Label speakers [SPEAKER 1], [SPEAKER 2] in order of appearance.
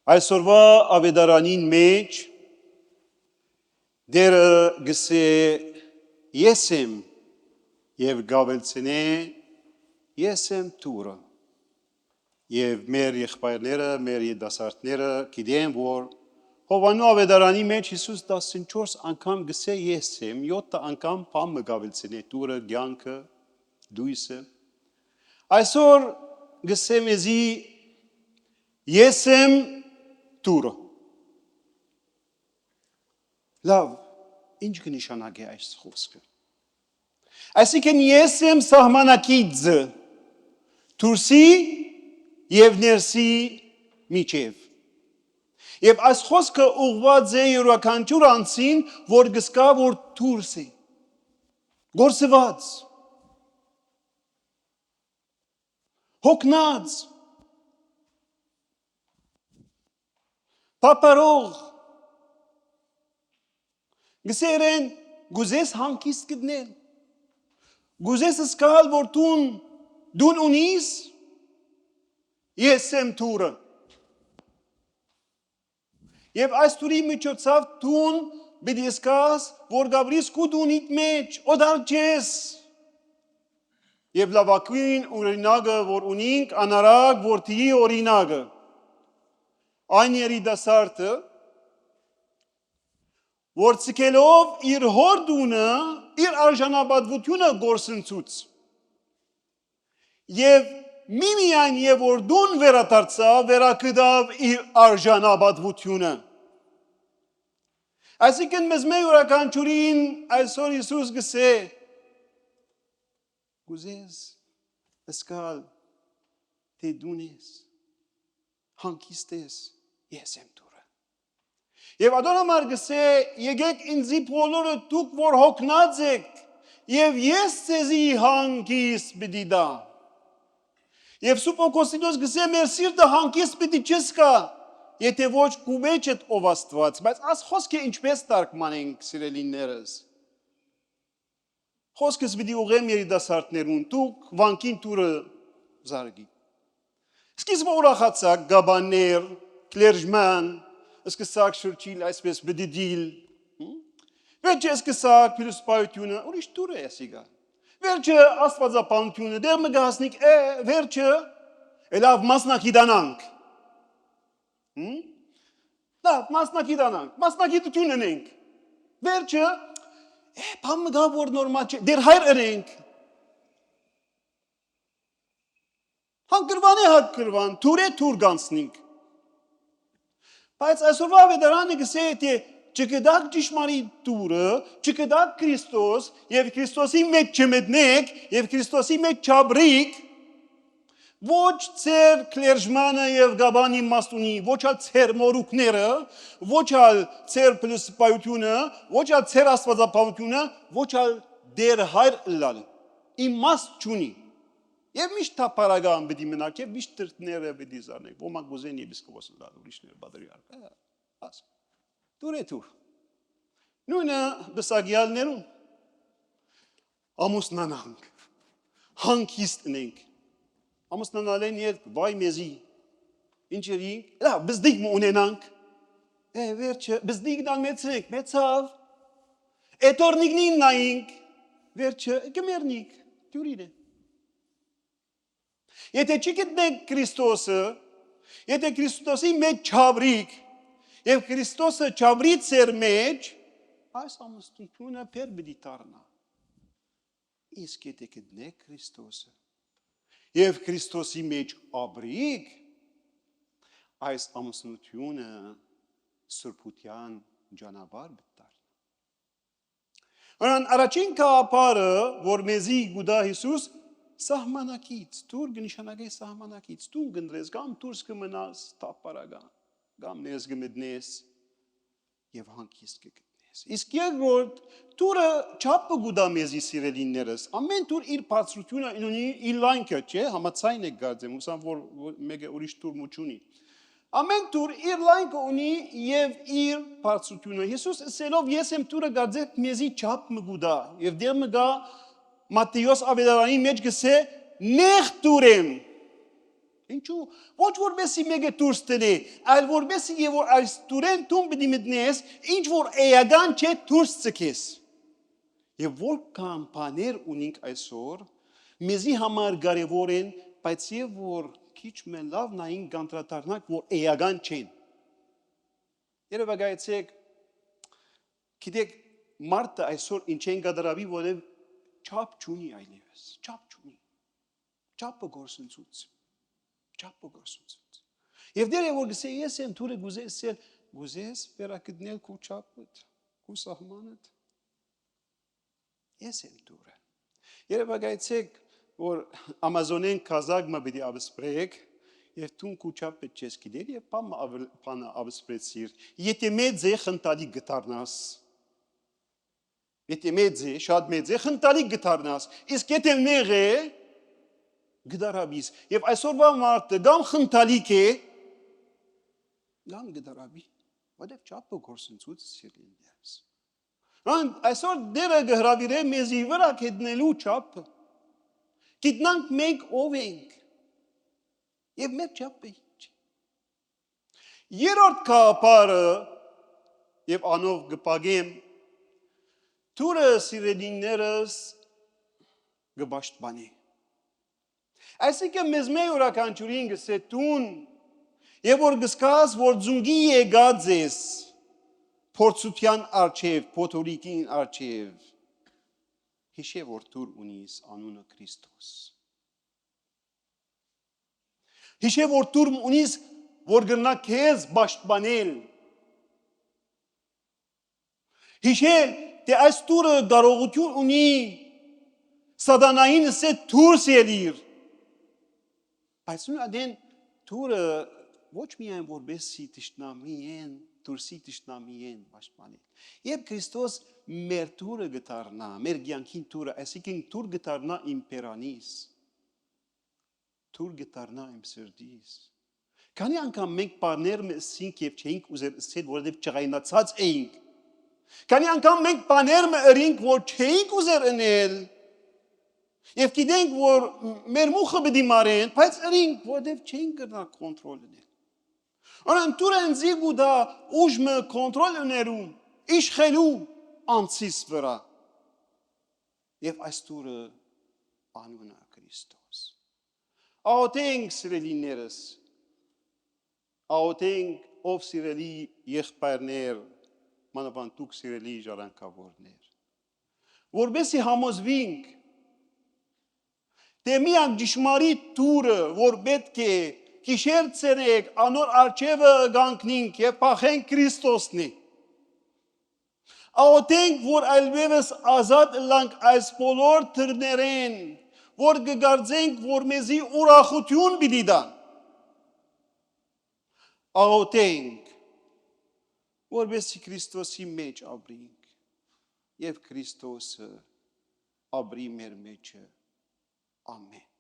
[SPEAKER 1] Այսօրվա ավետարանին մեջ դերը գսե ես եմ և գավելցնե ես եմ տուրը և մեր եղբայրները, մեր երիտասարդները գիտեն, որ Հովանու ավետարանի մեջ Հիսուս 14 անգամ գսե ես եմ, 7 անգամ բամը գավելցնե տուրը, կյանքը, դույսը։ Այսօր գսե մեզի ես եմ տուրը։ Լավ, ինչ կնշանակի այս խոսքը։ Այսինքն ես եմ սահմանակիցը դուրսի և ներսի միջև։ Եվ այս խոսքը ուղղված է յուրաքանչյուր անձին, որ գսկա, որ դուրս է, գործված, հոգնած, պապարող, գսերեն գուզես հանգիստ գտնել, գուզես սկալ, որ դուն ունիս, ես եմ տուրը։ Եվ այս տուրի միջոցով դուն բիդի սկաս, որ գաբրիս կու դունիտ մեջ, օդար չես։ Եվ լավակույն օրինակը, որ ունինք, անարակ որդիի օրինակը, այն երիտասարդը, որ ցկելով իր հոր դունը, իր արժանապատվությունը գործընծուց։ Եվ միմիայն եւ որ դուն վերադարձավ, վերակդավ իր արժանապատվությունը։ Այսինքն մեզ մեր յուրաքանչյուրին այսօր Հիսուս գսե գուզես սկալ թե դուն ես, հանգիստ ես, ես եմ տուրը։ Եվ ադոնամար գսե եկեք ինձի բոլորը դուք որ հոգնած եք, եւ ես ձեզի հանգիստ պիտի տամ։ Եվ Սուրբ Օգոստինոս գսե մեր սիրտը հանգիստ պիտի չսկա, եթե ոչ քու մեջ եք ով Աստված, բայց այս խոսքը ինչպես տարգմանենք սիրելիներս։ Խոսքս պիտի ուղղեմ երիտասարդներուն, դուք վանքին տուրը զարգի։ Սկիզբը ուրախացաք գաբաներ, կլերժման, սկսակ շրջիլ այսպես պիտի դիլ։ Վերջը սկսակ փիլիսոփայությունը, ուրիշ տուրը է սիգա։ Վերջը աստվածապանությունը, դեր մը գասնիկ, վերջը լավ մասնակիցանանք։ Լավ մասնակիցանանք, մասնակիցություն ունենք։ Վերջը բամը գա որ նորմալ չէ, դեր հայր ընենք։ Հանգրվան, թուր գանցնենք։ Բայց այսօրվա ավետարանը գսե թե չգտակ ճշմարիտ տուրը, չգտակ Քրիստոս եւ Քրիստոսի մեջ չմտնեք եւ Քրիստոսի մեջ չաբրիկ, ոչ ծեր կլերժմանը եւ գաբանի մաստունի, ոչ ալ ծեր մորուկները, ոչ ալ ծեր փիլիսոփայությունը, ոչ ալ ծեր աստվածապանությունը, ոչ ալ դեր հայր լալ, իմաստ չունի։ Եվ միշտ թափարագան պիտի մնաք եւ միշտ տրտները պիտի զարնեք, ոմանք ուզեն եպիսկոպոս լալ, ուրիշները բادرյալ։ Աս։ Դուր։ Նույնը բսագյալներուն ամուսնանանք, հանգիստ ենք, ամուսնանալեն ետ վայ մեզի, ինչերինք, լավ, բզդիկ մը ունենանք, վերջը, բզդիկն մեծնենք, մեծավ, էտորնիկնին նայինք, վերջը, գմերնիկ, դյուրին է։ Եթե չի գտնենք Քրիստոսը, եթե Քրիստոսի մեջ չաբրիկ, եւ Քրիստոսը չաբրի ծեր մեջ, այս ամուսնությունը պեր պիտի դառնա։ Իսկ եթե գտնեք Քրիստոսը, եւ Քրիստոսի մեջ ապրիկ, այս ամուսնությունը սրբության ճանապարհ դառնա։ Անան առաջին կապարը, որ մեզի գուդա Հիսուս, սահմանակից, դուր գնիշանակե սահմանակից, դու գնդրես, գամ դուրս կմնաս տապարագան, գամ ներս գմտնես եւ հանգիստ կգտնես։ Իսկ երկրորդ, դուրը չափը գուդա մեզի սիրելիներս, ամեն դուր իր բարձրությունը ունի, իր լայնքը, չէ, համաձայն եք գարձեմ, ուսամ որ մեկը ուրիշ դուր մուչունի։ Ամեն դուր իր լայնքը ունի եւ իր բարձրությունը։ Հիսուս ասելով ես եմ դուրը գարձեք մեզի չափը գուդա եւ դեր մը գա Մատթեոս ավետարանի մեջ գսե նեղ դուր եմ, Ինչու ոչ որբեսի մեկը դուրս տրի, այլ որբեսի եւ որ այս դուրեն տուն պիտի մտնես, ինչ որ էական չէ դուրս ցկես։ Եվ որքան բաներ ունենք այսօր, մեզի համար կարևոր են, բայց եւ որ քիչ մե լավ նային կանդրադառնանք, որ էական չեն։ Երևակայեցեք, գիտեք, մարդը այսօր ինչ են կդրավի, որև չափ չունի այլևս, չափ չունի։ Չափը գործընծուց։ Չափը գործընծուց։ Եվ դեր որ գսե ես եմ թուրը գուզես վերակդնել քու չափդ, քու սահմանդ։ Ես եմ թուրը։ Երևակայեցեք, որ Ամազոնեն կազակ մը պիտի ավսպրեք, եւ տուն քու չափը չես գիտեր եւ բանը ավսպրեցիր։ Եթե մեծ է խնդալի գտարնաս։ Եթե մեծ է, շատ մեծ է, խնդալի գտարնաս։ Իսկ եթե մեղ է, գդարաբիս։ Եվ այսօրվա մարդը գամ խնդալիք է, գամ գդարաբի, որև չափը գործընծուց սիրլիներս։ Այսօր դերը գհրավիր է մեզի վրա կետնելու չափը։ Գիտնանք մենք ով ենք, և մեր չափը ինչ։ Երորդ կապարը, և անով գպագեմ, թուրը սիրելիներս գբաշտբանի։ Այսինքն մեզ մեկ յուրաքանչյուրին գսե տուն, եւ որ գսկաս, որ ձունգի եկած ես, փորձության առջև, փոթորիկին առջև, հիշե որ դուր ունիս անունը Քրիստոս։ Հիշե որ դուր ունիս, որ գնա քեզ պաշտպանել։ Հիշե, թե այս դուրը կարողություն ունի սատանային սե դուրս ելիր։ Բայց նույն ադեն դուրը ոչ միայն որբեսի տիշնամի են, դուրսի տիշնամի են պաշտպանել։ Եվ Քրիստոս մեր դուրը գտարնա, մեր կյանքին դուրը, այսինքն դուր գտարնա իմ պերանիս, դուր գտարնա իմ սրտիս։ Քանի անգամ մենք բաներ մսինք եւ չէինք ուզել ասել, որովհետեւ ճղայնացած էինք։ Քանի անգամ մենք բաներ մըրինք, որ չէինք ուզել անել։ Եվ գիտենք, որ մեր մուխը պիտի մարեն, բայց ըրինք, որովհետև չէինք գնա կոնտրոլ ունել։ Անան դուր են զիգու դա ուժմը կոնտրոլ ուներում, իշխելու անցիս վրա։ Եվ այս դուրը անունը Քրիստոս։ Աղոթենք սիրելիներս, աղոթենք ով սիրելի եղբայրներ, մանավանդ դուք սիրելի ժառանգավորներ, որպեսզի համոզվենք, թե միակ ճշմարիտ դուրը, որ պետք է գիշեր ցերեկ անոր արջևը գանքնենք եւ փախենք Քրիստոսն է։ Աղոթենք, որ այլևս ազատ լանք այս բոլոր դռներեն, որ կգարձենք, որ մեզի ուրախություն պիտի տան։ Աղոթենք, որպեսզի Քրիստոսի մեջ ապրենք եւ Քրիստոսը ապրի մեր մեջը։ Amen.